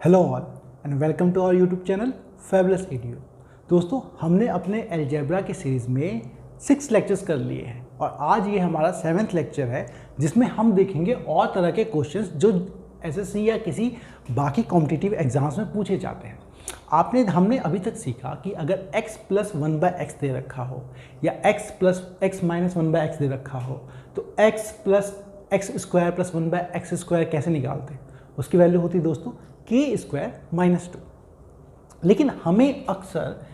Hello all and welcome to our YouTube channel Fabulous Edu. दोस्तों, हमने अपने algebra के सीरीज़ में 6 लेक्चर्स कर लिए हैं और आज ये हमारा 7th लेक्चर है जिसमें हम देखेंगे और तरह के क्वेश्चंस जो एसएससी या किसी बाकी कॉम्पिटिटिव एग्जाम्स में पूछे जाते हैं। हमने अभी तक सीखा कि अगर x प्लस 1/x दे रखा हो या x plus x minus 1/x दे रखा हो तो x plus x square plus 1/x square कैसे निकालते हैं। उसकी वैल्यू होती है दोस्तों k²-2। लेकिन हमें अक्सर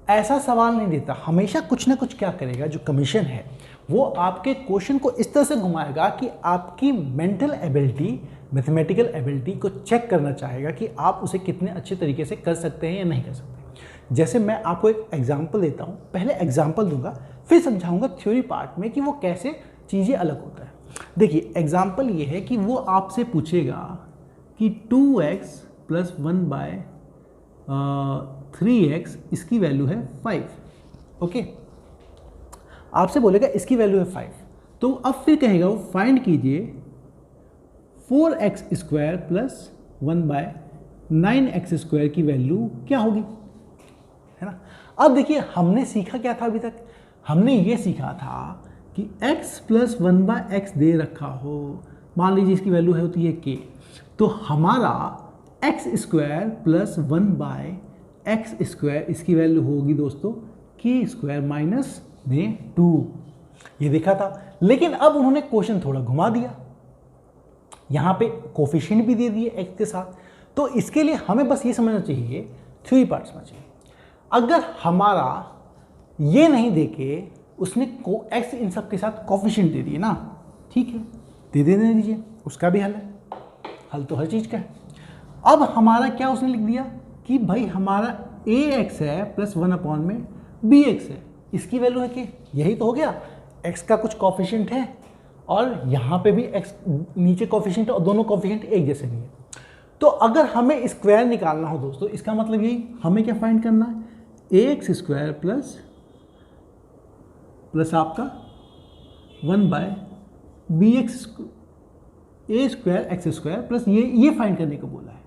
ऐसा सवाल नहीं देता, हमेशा कुछ ना कुछ क्या करेगा जो कमीशन है वो आपके क्वेश्चन को इस तरह से घुमाएगा कि आपकी मेंटल एबिलिटी, मैथमेटिकल एबिलिटी को चेक करना चाहेगा कि आप उसे कितने अच्छे तरीके से कर सकते हैं या नहीं कर सकते। जैसे मैं आपको एक एग्जांपल देता हूँ, पहले एग्जांपल दूंगा फिर समझाऊंगा थ्योरी पार्ट में कि वो कैसे चीज़ें अलग होता है। देखिए एग्जांपल ये है कि वो आपसे पूछेगा कि 2x प्लस 1/3x इसकी वैल्यू है 5। ओके, आपसे बोलेगा इसकी वैल्यू है 5, तो अब फिर कहेगा वो फाइंड कीजिए 4x square plus 1/9x square की वैल्यू क्या होगी, है ना। अब देखिए हमने सीखा क्या था अभी तक, हमने ये सीखा था कि x प्लस 1/x दे रखा हो, मान लीजिए इसकी वैल्यू है होती है k, तो हमारा x square plus 1/x square इसकी वैल्यू होगी दोस्तों k² माइनस में 2। ये देखा था, लेकिन अब उन्होंने क्वेश्चन थोड़ा घुमा दिया, यहाँ पे कोफिशिएंट भी दे दिए x के साथ। तो इसके लिए हमें बस ये समझना चाहिए, थ्योरी पार्ट समझना चाहिए। अगर हमारा ये नहीं देके उसने x इन सब के साथ कोफिशिएंट दे दिए ना, ठीक है, दे दीजिए, उसका भी हल है, हल तो हर चीज़ का है। अब हमारा क्या उसने लिख दिया कि भाई हमारा ax है प्लस 1/bx है, इसकी वैल्यू है कि यही तो हो गया, x का कुछ कोफिशिएंट है और यहाँ पे भी x नीचे कोफिशिएंट और दोनों कोफिशिएंट एक जैसे नहीं है। तो अगर हमें स्क्वायर निकालना हो दोस्तों, इसका मतलब यही हमें क्या फाइंड करना है, ax स्क्वायर प्लस आपका 1/bx a square x square plus ये फाइंड करने को बोला है।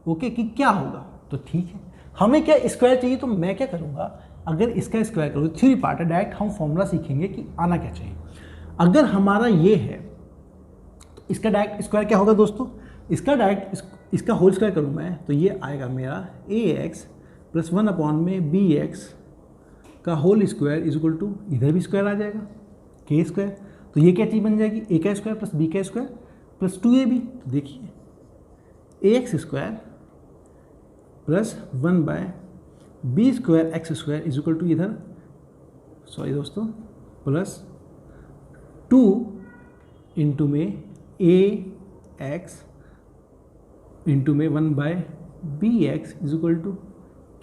ओके, कि क्या होगा, तो ठीक है, हमें क्या स्क्वायर चाहिए, तो मैं क्या करूँगा, अगर इसका स्क्वायर करूँ, थ्योरी पार्ट है, डायरेक्ट हम फॉर्मूला सीखेंगे कि आना क्या चाहिए। अगर हमारा ये है तो इसका डायरेक्ट स्क्वायर क्या होगा दोस्तों, इसका डायरेक्ट इसका होल स्क्वायर करूँ मैं तो ये आएगा मेरा ax प्लस 1/bx का whole square is equal to, इधर भी स्क्वायर आ जाएगा k², तो ये क्या चीज़ बन जाएगी, a का स्क्वायर प्लस b का स्क्वायर प्लस 2ab। तो देखिए ax square plus 1/b square x square is equal to, इधर सॉरी दोस्तों, प्लस 2 इंटू में ax इंटू में 1/bx is equal to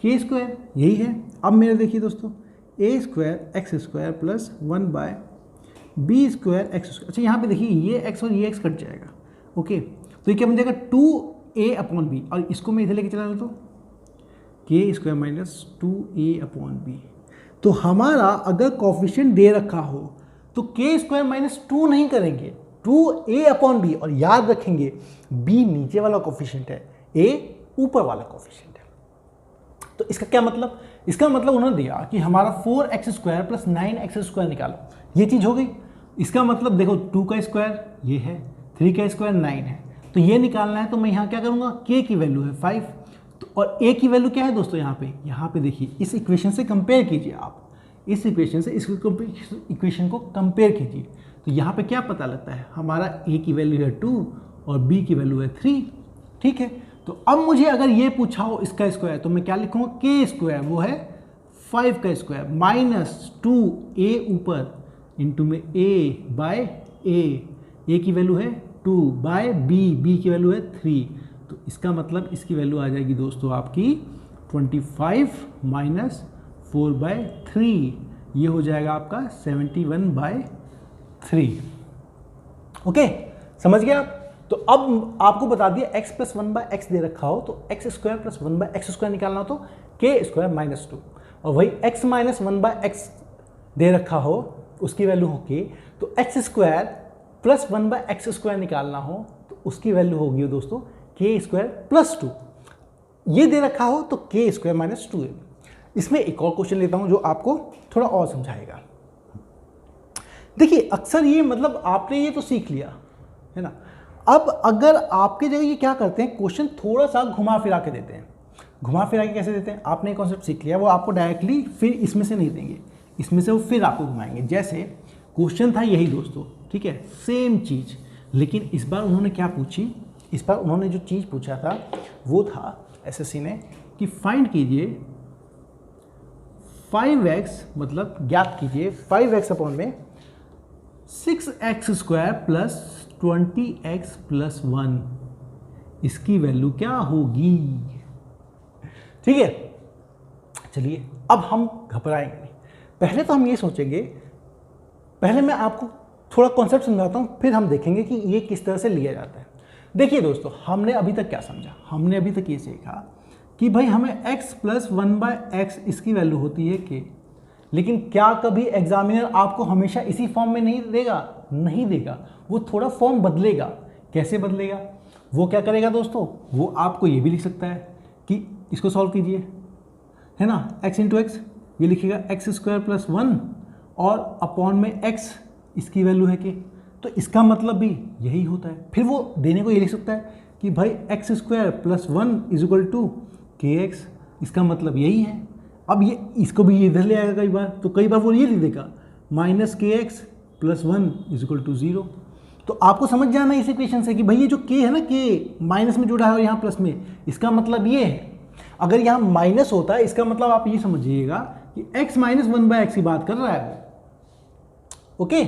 k², यही है। अब मेरे देखिए दोस्तों a square x square plus 1/b square x square, अच्छा यहाँ पे देखिए ये x और ये x कट जाएगा। ओके, तो ये क्या बन जाएगा 2a/b, और इसको मैं इधर लेके चला जाता हूँ k² माइनस 2a/b। तो हमारा अगर कोफिशिएंट दे रखा हो तो k² माइनस 2 नहीं करेंगे, 2a/b, और याद रखेंगे b नीचे वाला कोफिशिएंट है, a ऊपर वाला कोफिशिएंट है। तो इसका क्या मतलब, इसका मतलब उन्होंने दिया कि हमारा 4x square plus 9x square निकालो, ये चीज़ हो गई। इसका मतलब देखो 2 का स्क्वायर ये है, 3 का स्क्वायर 9 है, तो ये निकालना है, तो मैं यहाँ क्या करूँगा, k की वैल्यू है 5, तो और a की वैल्यू क्या है दोस्तों, यहाँ पे देखिए इस इक्वेशन से कंपेयर कीजिए, आप इस इक्वेशन से इस इक्वेशन को कंपेयर कीजिए, तो यहाँ पे क्या पता लगता है, हमारा a की वैल्यू है 2 और b की वैल्यू है 3, ठीक है। तो अब मुझे अगर ये पूछा हो इसका स्क्वायर, तो मैं क्या लिखूँगा, k², वो है 5 का स्क्वायर माइनस 2a ऊपर इंटू में a की वैल्यू है 2/b की वैल्यू है 3, तो इसका मतलब इसकी वैल्यू आ जाएगी दोस्तों आपकी 25 माइनस 4/3, ये हो जाएगा आपका 71/3। ओके, समझ गए आप। तो अब आपको बता दिया x प्लस 1/x दे रखा हो तो x square plus 1/x square निकालना हो तो k² माइनस 2, और वही x माइनस 1/x दे रखा हो उसकी वैल्यू हो k, तो x square plus 1/x square निकालना हो तो उसकी वैल्यू होगी दोस्तों के स्क्वायर प्लस 2 ये दे रखा हो तो के स्क्वायर माइनस 2 है। इसमें एक और क्वेश्चन लेता हूं जो आपको थोड़ा और समझाएगा। देखिए अक्सर ये मतलब आपने ये तो सीख लिया है ना, अब अगर आपके जगह ये क्या करते हैं, क्वेश्चन थोड़ा सा घुमा फिरा के देते हैं। घुमा फिरा के कैसे देते हैं, आपने एक कॉन्सेप्ट सीख लिया, वो आपको डायरेक्टली फिर इसमें से नहीं देंगे, इसमें से वो फिर आपको घुमाएंगे। जैसे क्वेश्चन था यही दोस्तों, ठीक है, सेम चीज़, लेकिन इस बार उन्होंने क्या पूछी, इस बार उन्होंने जो चीज़ पूछा था वो था एसएससी ने कि फाइंड कीजिए 5x, मतलब ज्ञात कीजिए 5x अपॉन में 6x square plus 20x plus 1, इसकी वैल्यू क्या होगी। ठीक है, चलिए अब हम घबराएंगे नहीं, पहले तो हम ये सोचेंगे, पहले मैं आपको थोड़ा कॉन्सेप्ट समझाता हूँ, फिर हम देखेंगे कि ये किस तरह से लिया जाता है। देखिए दोस्तों, हमने अभी तक क्या समझा, हमने अभी तक ये सीखा कि भाई हमें x प्लस 1/x इसकी वैल्यू होती है k, लेकिन क्या कभी एग्जामिनर आपको हमेशा इसी फॉर्म में नहीं देगा, नहीं देगा, वो थोड़ा फॉर्म बदलेगा। कैसे बदलेगा, वो क्या करेगा दोस्तों, वो आपको ये भी लिख सकता है कि इसको सॉल्व कीजिए, है ना, x इंटू एक्स, ये लिखिएगा x स्क्वायर प्लस 1 और अपॉन में x इसकी वैल्यू है k, तो इसका मतलब भी यही होता है। फिर वो देने को ये लिख सकता है कि भाई x square plus 1 is equal to kx, इसका मतलब यही है। अब ये इसको भी ये इधर ले आएगा कई बार, तो कई बार वो ये लिख देगा minus kx plus 1 is equal to 0। तो आपको समझ जाना है इस इक्वेशन से कि भाई ये जो k है ना, k माइनस में जुड़ा है और यहाँ प्लस में, इसका मतलब ये है। अगर यहाँ माइनस होता है इसका मतलब आप ये समझिएगा कि x माइनस 1/x की बात कर रहा है वो, ओके,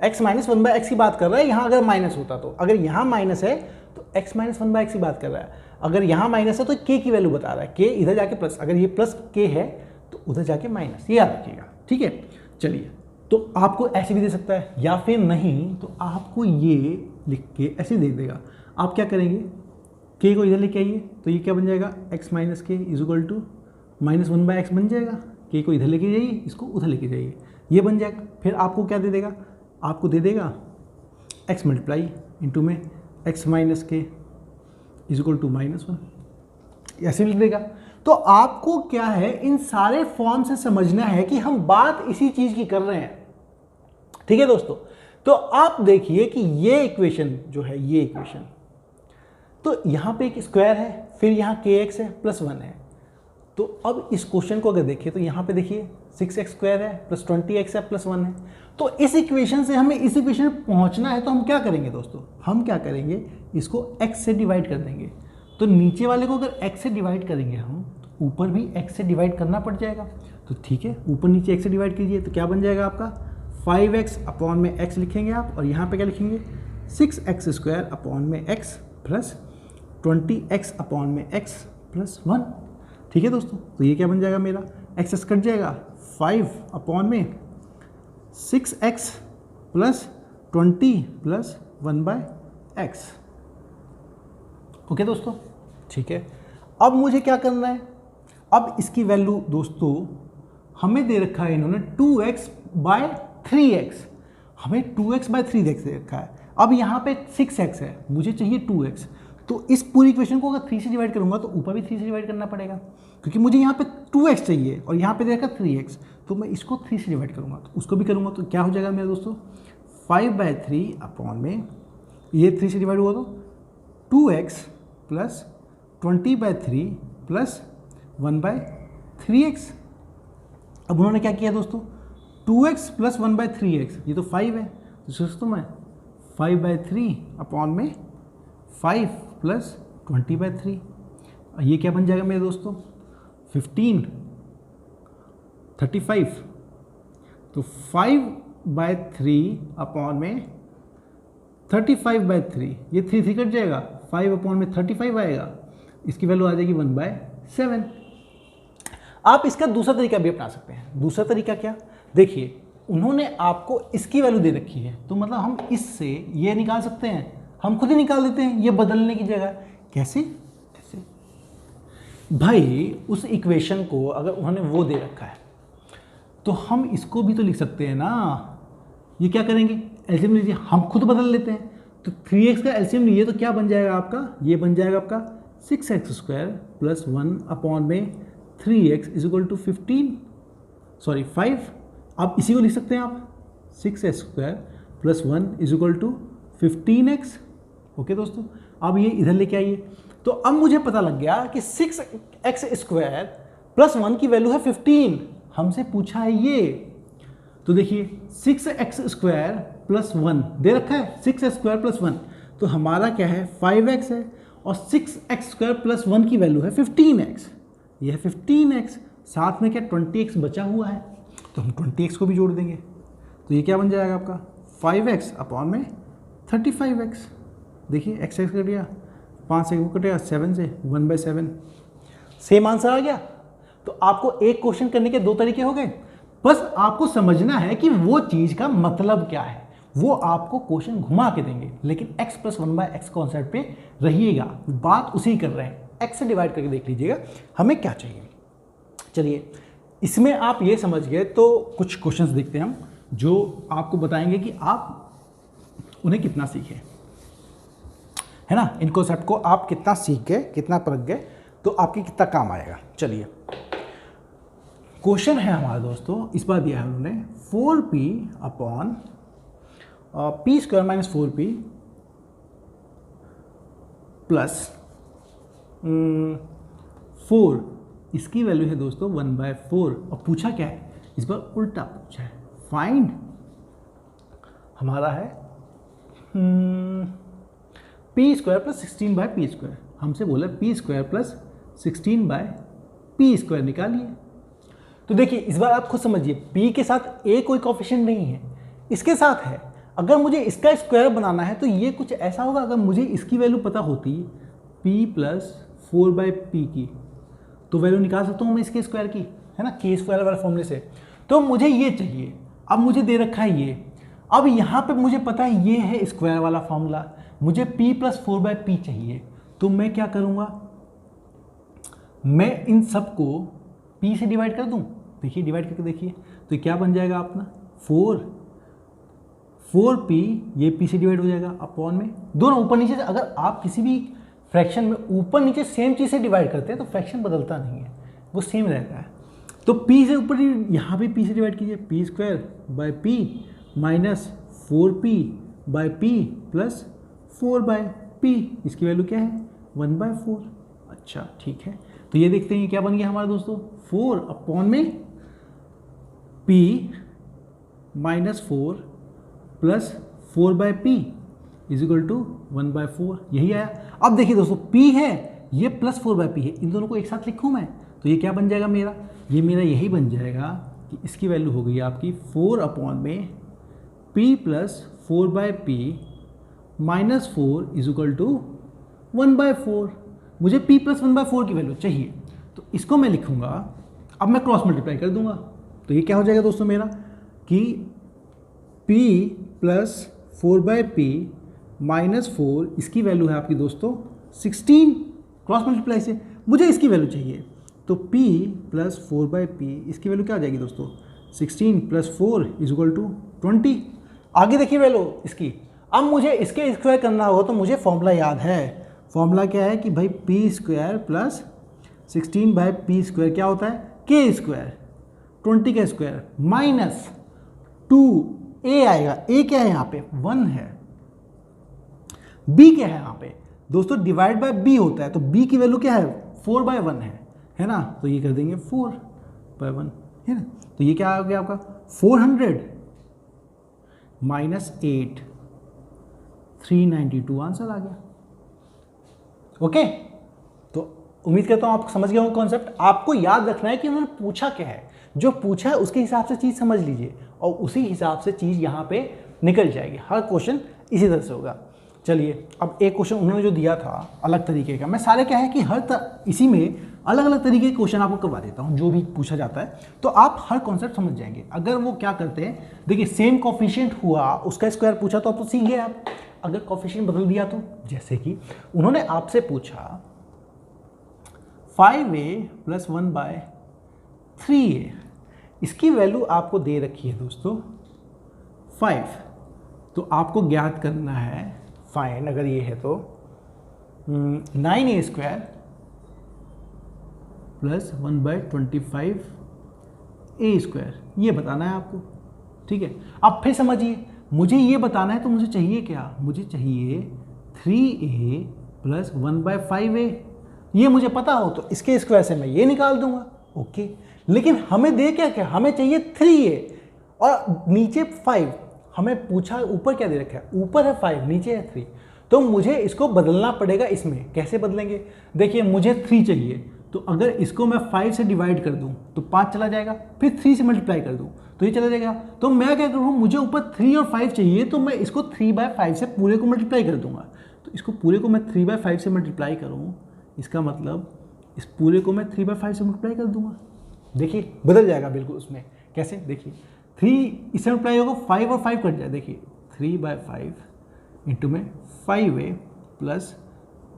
x माइनस 1/x की बात कर रहा है। यहाँ अगर माइनस होता तो, अगर यहाँ माइनस है तो x माइनस 1/x की बात कर रहा है, अगर यहाँ माइनस है तो k की वैल्यू बता रहा है, k इधर जाके प्लस, अगर ये प्लस k है तो उधर जाके माइनस, ये याद रखिएगा। ठीक है, चलिए, तो आपको ऐसे भी दे सकता है, या फिर नहीं तो आपको ये लिख के ऐसे दे देगा। आप क्या करेंगे, k को इधर लेके आइए, तो ये क्या बन जाएगा, x minus k is equal to minus 1/x बन जाएगा। k को इधर लेके जाइए, इसको उधर लेके जाइए, ये बन जाएगा। फिर आपको क्या दे देगा, आपको दे देगा x मल्टीप्लाई इंटू में x माइनस के इज इक्वल टू माइनस 1, ऐसे लिख देगा। तो आपको क्या है, इन सारे फॉर्म से समझना है कि हम बात इसी चीज की कर रहे हैं। ठीक है दोस्तों, तो आप देखिए कि ये इक्वेशन जो है, ये इक्वेशन, तो यहां पे एक स्क्वायर है, फिर यहां kx है प्लस 1 है। तो अब इस क्वेश्चन को अगर देखिए तो यहाँ पे देखिए 6x स्क्वायर है प्लस 20x है प्लस 1 है। तो इस इक्वेशन से हमें इस इक्वेशन में पहुँचना है, तो हम क्या करेंगे दोस्तों, हम क्या करेंगे, इसको x से डिवाइड कर देंगे। तो नीचे वाले को अगर x से डिवाइड करेंगे हम, तो ऊपर भी x से डिवाइड करना पड़ जाएगा। तो ठीक है, ऊपर नीचे x से डिवाइड कीजिए, तो क्या बन जाएगा आपका 5x अपॉन में x लिखेंगे आप, और यहाँ पे क्या लिखेंगे 6x स्क्वायर अपॉन में x प्लस 20x अपॉन में x प्लस 1। ठीक है दोस्तों, तो ये क्या बन जाएगा मेरा, x कट जाएगा, 5 अपॉन में 6x plus 20 plus 1/x। Okay दोस्तों, ठीक है। अब मुझे क्या करना है, अब इसकी वैल्यू दोस्तों हमें दे रखा है इन्होंने 2x/3x, हमें 2x/3x दे रखा है। अब यहाँ पे 6x है, मुझे चाहिए 2x, तो इस पूरी इक्वेशन को अगर 3 से डिवाइड करूंगा तो ऊपर भी 3 से डिवाइड करना पड़ेगा, क्योंकि मुझे यहाँ पे 2x चाहिए और यहाँ पे दे रखा 3x, तो मैं इसको 3 से डिवाइड करूंगा, तो उसको भी करूंगा, तो क्या हो जाएगा मेरा दोस्तों 5/3 अपॉन में, ये 3 से डिवाइड हुआ तो 2x प्लस 20/3 प्लस 1/3x। अब उन्होंने क्या किया दोस्तों, 2x प्लस 1/3x, ये तो 5 है, तो दोस्तों मैं 5/3 अपॉन में 5 प्लस 20/3, ये क्या बन जाएगा मेरे दोस्तों 15, 35, तो 5/3 अपॉन में 35/3, ये 3 कट जाएगा, 5 अपॉन में 35 आएगा, इसकी वैल्यू आ जाएगी 1/7। आप इसका दूसरा तरीका भी अपना सकते हैं। दूसरा तरीका क्या, देखिए उन्होंने आपको इसकी वैल्यू दे रखी है, तो मतलब हम इससे ये निकाल सकते हैं, हम खुद ही निकाल देते हैं ये बदलने की जगह। कैसे, ऐसे भाई उस इक्वेशन को अगर उन्होंने वो दे रखा है तो हम इसको भी तो लिख सकते हैं ना। ये क्या करेंगे, एल्जेब्रा लीजिए, हम खुद बदल लेते हैं। तो 3x का एलसीएम लीजिए तो क्या बन जाएगा आपका, ये बन जाएगा आपका 6x² + 1 अपॉन में 3x इज इक्वल टू 5। अब इसी को लिख सकते हैं आप 6x² + 1 is equal to 15x। Okay दोस्तों, अब ये इधर लेके आइए। तो अब मुझे पता लग गया कि 6x² + 1 की वैल्यू है 15, हमसे पूछा है ये। तो देखिए 6x² + 1 दे रखा है, 6x² + 1, तो हमारा क्या है 5x है, और 6x² + 1 की वैल्यू है 15x, ये है 15x, साथ में क्या 20x बचा हुआ है, तो हम 20x को भी जोड़ देंगे। तो ये क्या बन जाएगा आपका 5x अपॉन में 35x। देखिए x कट गया, 5 से वो कटेगा 7 से, 1/7, सेम आंसर आ गया। तो आपको एक क्वेश्चन करने के 2 तरीके हो गए, बस आपको समझना है कि वो चीज़ का मतलब क्या है। वो आपको क्वेश्चन घुमा के देंगे, लेकिन x + 1/x कॉन्सेप्ट पे रहिएगा, बात उसी कर रहे हैं। x से डिवाइड करके देख लीजिएगा हमें क्या चाहिए। चलिए, इसमें आप ये समझ गए तो कुछ क्वेश्चंस देखते हैं हम, जो आपको बताएंगे कि आप उन्हें कितना सीखे, है ना। इन कॉन्सेप्ट को आप कितना सीख गए, कितना परख गए, तो आपके कितना काम आएगा। चलिए, क्वेश्चन है हमारा दोस्तों, इस बार दिया है उन्होंने 4p upon p² - 4p plus 4, इसकी वैल्यू है दोस्तों 1/4, और पूछा क्या है, इस बार उल्टा पूछा है। फाइंड हमारा है p² + 16/p², हमसे बोला p² + 16/p² निकालिए। तो देखिए इस बार आप खुद समझिए, p के साथ a कोई कोएफिशिएंट नहीं है, इसके साथ है। अगर मुझे इसका स्क्वायर बनाना है तो ये कुछ ऐसा होगा, अगर मुझे इसकी वैल्यू पता होती p + 4/p की, तो वैल्यू निकाल सकता हूँ मैं इसके स्क्वायर की, है ना, k² वाले फॉर्मूले से। तो मुझे ये चाहिए, अब मुझे दे रखा है ये, अब यहाँ पे मुझे पता है ये है स्क्वायर वाला फॉर्मूला, मुझे p + 4/p चाहिए। तो मैं क्या करूँगा, मैं इन सबको p से डिवाइड कर दूँ। देखिए डिवाइड करके देखिए, तो क्या बन जाएगा अपना 4p, ये p से डिवाइड हो जाएगा अपॉन में, दोनों ऊपर नीचे से। अगर आप किसी भी फ्रैक्शन में ऊपर नीचे सेम चीज़ से डिवाइड करते हैं तो फ्रैक्शन बदलता नहीं है, वो सेम रहता है। तो p से ऊपर, यहाँ भी p से डिवाइड कीजिए, p² - 4p/p प्लस 4/p, इसकी वैल्यू क्या है 1/4। अच्छा ठीक है, तो ये देखते हैं क्या बन गया हमारा दोस्तों, 4 अपॉन में p - 4 plus 4/p is equal to 1/4, यही आया। अब देखिए दोस्तों, p है ये प्लस 4/p है, इन दोनों को एक साथ लिखूँ मैं, तो ये क्या बन जाएगा मेरा, ये मेरा यही बन जाएगा कि इसकी वैल्यू हो गई आपकी 4 अपॉन में p + 4/p - 4 is equal to 1/4। मुझे p + 1/4 की वैल्यू चाहिए, तो इसको मैं लिखूँगा, अब मैं क्रॉस मल्टीप्लाई कर दूंगा, तो ये क्या हो जाएगा दोस्तों मेरा कि p + 4/p - 4, इसकी वैल्यू है आपकी दोस्तों 16, क्रॉस मल्टीप्लाई से मुझे इसकी वैल्यू चाहिए। तो p + 4/p, इसकी वैल्यू क्या आ जाएगी दोस्तों, 16 + 4 इज इक्वल टू 20। आगे देखिए वैल्यू इसकी, अब मुझे इसके स्क्वायर करना होगा, तो मुझे फॉर्मूला याद है। फॉर्मूला क्या है कि भाई p² + 16/p² क्या होता है, k², 20 का स्क्वायर माइनस 2a आएगा। a क्या है यहाँ पे 1 है, b क्या है यहाँ पे दोस्तों डिवाइड बाय b होता है, तो b की वैल्यू क्या है 4/1 है ना, तो ये कर देंगे 4/1, है ना। तो ये क्या आ गया आपका 400 - 8, 392 आंसर आ गया। ओके, तो उम्मीद करता हूँ आप समझ गए होंगे कॉन्सेप्ट। आपको याद रखना है कि उन्होंने पूछा क्या है, जो पूछा है उसके हिसाब से चीज़ समझ लीजिए, और उसी हिसाब से चीज़ यहाँ पे निकल जाएगी। हर क्वेश्चन इसी तरह से होगा। चलिए, अब एक क्वेश्चन उन्होंने जो दिया था अलग तरीके का, मैं सारे क्या है कि इसी में अलग अलग तरीके के क्वेश्चन आपको करवा देता हूँ, जो भी पूछा जाता है, तो आप हर कॉन्सेप्ट समझ जाएंगे। अगर वो क्या करते हैं, देखिए सेम कोफिशिएंट हुआ, उसका स्क्वायर पूछा तो आप तो सीख गए आप। अगर कोफिशिएंट बदल दिया तो, जैसे कि उन्होंने आपसे पूछा 5a + 1/3a, इसकी वैल्यू आपको दे रखी है दोस्तों 5, तो आपको ज्ञात करना है फाइंड, अगर ये है तो 9a² प्लस 1/25a², ये बताना है आपको। ठीक है, अब फिर समझिए, मुझे ये बताना है तो मुझे चाहिए क्या, मुझे चाहिए 3a प्लस 1/5a। ये मुझे पता हो तो इसके स्क्वायर से मैं ये निकाल दूंगा। ओके, लेकिन हमें दे क्या, हमें चाहिए 3a और नीचे 5। हमें पूछा ऊपर क्या दे रखा है, ऊपर है 5, नीचे है 3, तो मुझे इसको बदलना पड़ेगा। इसमें कैसे बदलेंगे, देखिए मुझे 3 चाहिए, तो अगर इसको मैं 5 से डिवाइड कर दूं तो 5 चला जाएगा, फिर 3 से मल्टीप्लाई कर दूं तो ये चला जाएगा। तो मैं क्या करूँ, मुझे ऊपर 3 और 5 चाहिए, तो मैं इसको 3/5 से पूरे को मल्टीप्लाई कर दूंगा। तो इसको पूरे को मैं 3/5 से मल्टीप्लाई करूँ, इसका मतलब इस पूरे को मैं 3/5 से मल्टीप्लाई कर दूंगा। देखिए बदल जाएगा बिल्कुल उसमें। कैसे, देखिए 3 इससे मल्टीप्लाई होगा, 5 और 5 कट जाए। देखिए 3/5 इंटू में 5a प्लस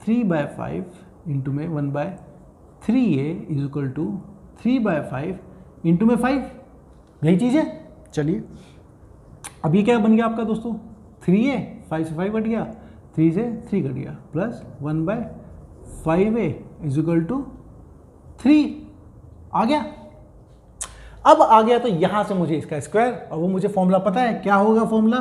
3/5 इंटू में 1/3a is equal to 3/5 into में 5। यही चीज़ है। चलिए अब ये क्या बन गया आपका दोस्तों, 3a, 5 से 5 कट गया, 3 से 3 कट गया, plus 1/5a is equal to 3 आ गया। अब आ गया तो यहां से मुझे इसका स्क्वायर, और वो मुझे फॉर्मूला पता है, क्या होगा फॉर्मूला,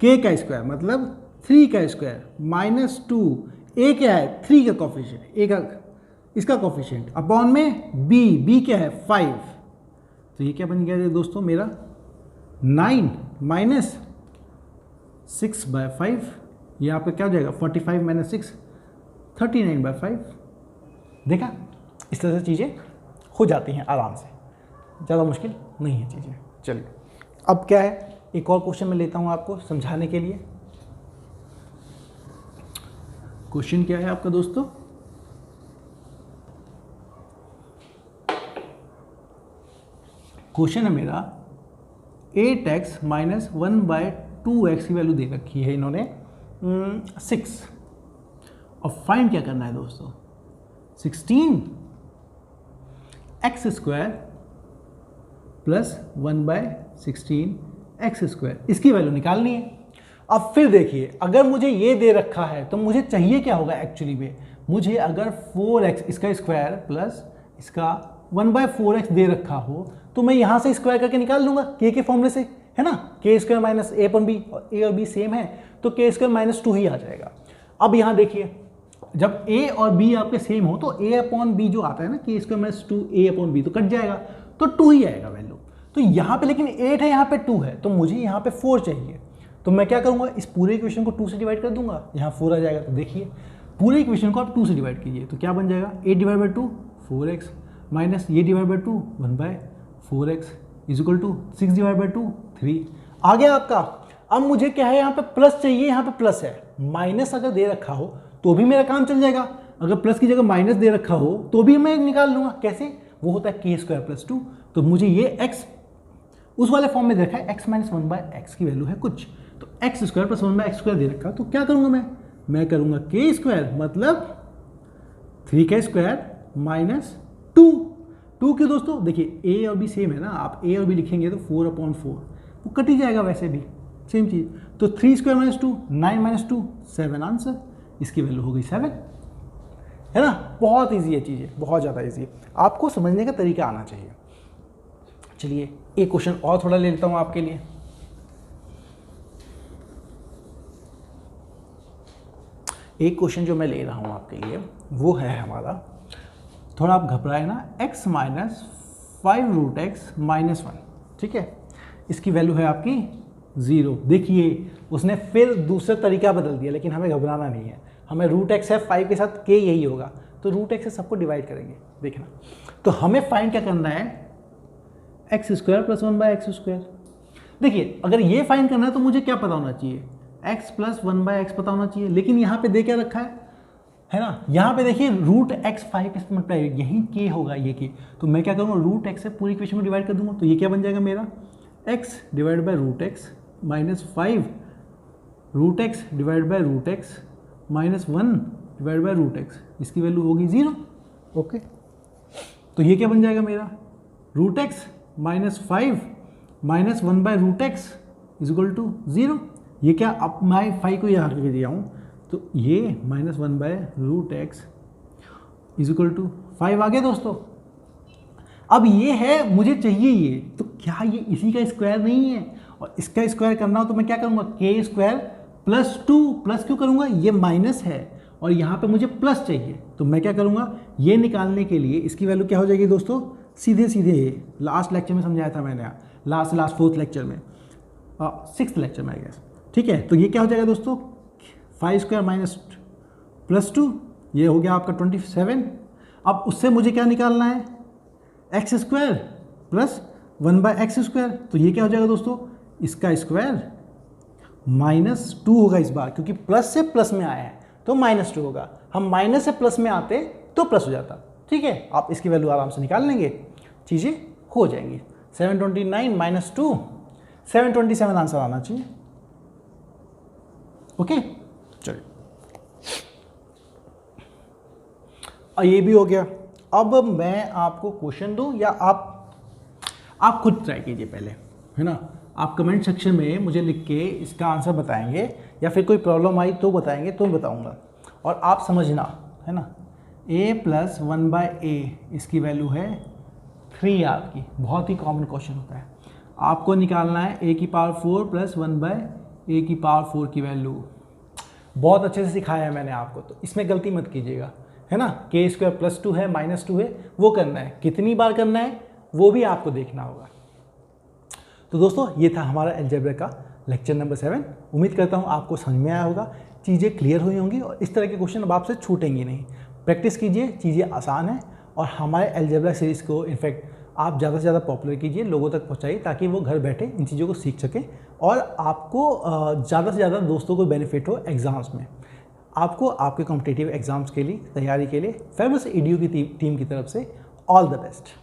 k का स्क्वायर मतलब 3 का स्क्वायर माइनस 2, a क्या है 3 का कोफिशिएंट, a का इसका कोफिशिएंट अपॉन में b क्या है 5। तो ये क्या बन गया दोस्तों मेरा 9 माइनस 6/5, ये आपका क्या हो जाएगा 45 माइनस 6 39/5। देखा, इस तरह से चीज़ें हो जाती हैं आराम से, ज़्यादा मुश्किल नहीं है चीज़ें। चलिए अब क्या है, एक और क्वेश्चन मैं लेता हूँ आपको समझाने के लिए। क्वेश्चन क्या है आपका दोस्तों, क्वेश्चन है मेरा 8x माइनस 1/2x की वैल्यू दे रखी है इन्होंने 6, और फाइंड क्या करना है दोस्तों 16x² प्लस 1/16x², इसकी वैल्यू निकालनी है। अब फिर देखिए, अगर मुझे ये दे रखा है तो मुझे चाहिए क्या होगा एक्चुअली में, मुझे अगर 4x इसका स्क्वायर प्लस इसका 1/4x दे रखा हो तो मैं यहाँ से स्क्वायर करके निकाल लूँगा k के फॉर्मूले से, है ना, k² minus a upon b, और a और b सेम है तो k² माइनस 2 ही आ जाएगा। अब यहाँ देखिए, जब a और b आपके सेम हो तो a अपॉन b जो आता है ना k² minus 2a upon b, तो कट जाएगा तो 2 ही आएगा वैल्यू। तो यहाँ पे लेकिन 8 है, यहाँ पे 2 है, तो मुझे यहाँ पे 4 चाहिए। तो मैं क्या करूँगा, इस पूरे इक्वेशन को 2 से डिवाइड कर दूंगा, यहाँ 4 आ जाएगा। तो देखिए पूरे इक्वेशन को आप 2 से डिवाइड कीजिए तो क्या बन जाएगा 8/2 4x माइनस ये divide by 2 1/4x is equal to 6/2 3 आ गया आपका। अब मुझे क्या है, यहाँ पे प्लस चाहिए, यहाँ पे प्लस है, माइनस अगर दे रखा हो तो भी मेरा काम चल जाएगा, अगर प्लस की जगह माइनस दे रखा हो तो भी मैं निकाल लूँगा। कैसे, वो होता है k² प्लस 2, तो मुझे ये x उस वाले फॉर्म में दे रखा है x माइनस 1/x की वैल्यू है कुछ, तो x² प्लस 1/x² दे रखा, तो क्या करूँगा मैं करूँगा k² मतलब 3 का स्क्वायर माइनस 2 क्यों दोस्तों, देखिए a और b सेम है ना, आप a और b लिखेंगे तो 4/4 वो कट ही जाएगा, वैसे भी सेम चीज़। तो 3² माइनस 2 9 माइनस 2 7 आंसर, इसकी वैल्यू हो गई 7, है ना। बहुत ईजी है चीज़ें, बहुत ज़्यादा ईजी है, आपको समझने का तरीका आना चाहिए। चलिए एक क्वेश्चन और थोड़ा ले लेता हूँ आपके लिए। एक क्वेश्चन जो मैं ले रहा हूँ आपके लिए वो है हमारा, थोड़ा आप घबराए ना, x माइनस 5√x माइनस 1, ठीक है, इसकी वैल्यू है आपकी 0। देखिए उसने फिर दूसरा तरीका बदल दिया, लेकिन हमें घबराना नहीं है, हमें √x है 5 के साथ k यही होगा, तो √x से सबको डिवाइड करेंगे। देखना, तो हमें फाइंड क्या करना है, x² प्लस 1/x²। देखिए अगर ये फाइंड करना है तो मुझे क्या पता होना चाहिए, x प्लस 1/x पता होना चाहिए, लेकिन यहाँ पे दे क्या रखा है ना, यहाँ पे देखिए √x 5 के साथ मल्टीप्लाई, यही k होगा ये k, तो मैं क्या करूँगा √x से पूरी इक्वेशन को डिवाइड कर दूंगा, तो ये क्या बन जाएगा मेरा x divide by √x minus 5 √x divide by √x minus 1 divide by √x, इसकी वैल्यू होगी 0। ओके, तो ये क्या बन जाएगा मेरा √x minus 5 minus 1/√x is equal to 0। ये क्या, अब मैं 5 को यहाँ करके दिया हूँ तो ये -1/√x इज इक्वल टू 5 आ गया दोस्तों। अब ये है, मुझे चाहिए ये, तो क्या ये इसी का स्क्वायर नहीं है? और इसका स्क्वायर करना हो तो मैं क्या करूँगा, k² + 2 प्लस क्यों करूँगा, ये माइनस है और यहाँ पे मुझे प्लस चाहिए, तो मैं क्या करूँगा, ये निकालने के लिए इसकी वैल्यू क्या हो जाएगी दोस्तों, सीधे सीधे लास्ट लेक्चर में समझाया था मैंने, लास्ट 4th लेक्चर में, 6th लेक्चर में आई गेस, ठीक है। तो ये क्या हो जाएगा दोस्तों, 5² + 2, ये हो गया आपका 27। अब उससे मुझे क्या निकालना है, x² + 1/x², तो ये क्या हो जाएगा दोस्तों, इसका स्क्वायर -2 होगा इस बार, क्योंकि प्लस से प्लस में आया है तो -2 होगा। हम माइनस से प्लस में आते तो प्लस हो जाता, ठीक है। आप इसकी वैल्यू आराम से निकाल लेंगे, चीज़ें हो जाएंगी। 729 - 2 727 आंसर आना चाहिए। ओके, चलिए, और ये भी हो गया। अब मैं आपको क्वेश्चन दूं या आप खुद ट्राई कीजिए पहले, है ना। आप कमेंट सेक्शन में मुझे लिख के इसका आंसर बताएंगे, या फिर कोई प्रॉब्लम आई तो बताएंगे, तो बताऊंगा। और आप समझना, है ना, a + 1/a इसकी वैल्यू है 3 आपकी, बहुत ही कॉमन क्वेश्चन होता है। आपको निकालना है a⁴ + 1/a⁴ की वैल्यू। बहुत अच्छे से सिखाया है मैंने आपको, तो इसमें गलती मत कीजिएगा, है ना। k² + 2 है, -2 है, वो करना है, कितनी बार करना है वो भी आपको देखना होगा। तो दोस्तों, ये था हमारा अलजेब्रा का लेक्चर नंबर 7। उम्मीद करता हूँ आपको समझ में आया होगा, चीज़ें क्लियर हुई होंगी और इस तरह के क्वेश्चन अब आपसे छूटेंगे नहीं। प्रैक्टिस कीजिए, चीज़ें आसान है, और हमारे अलजेब्रा सीरीज़ को इनफैक्ट आप ज़्यादा से ज़्यादा पॉपुलर कीजिए, लोगों तक पहुँचाइए, ताकि वो घर बैठे इन चीज़ों को सीख सकें और आपको ज़्यादा से ज़्यादा दोस्तों को बेनिफिट हो एग्ज़ाम्स में। आपको आपके कॉम्पिटिटिव एग्ज़ाम्स के लिए तैयारी के लिए फेमस EDU की टीम की तरफ से ऑल द बेस्ट।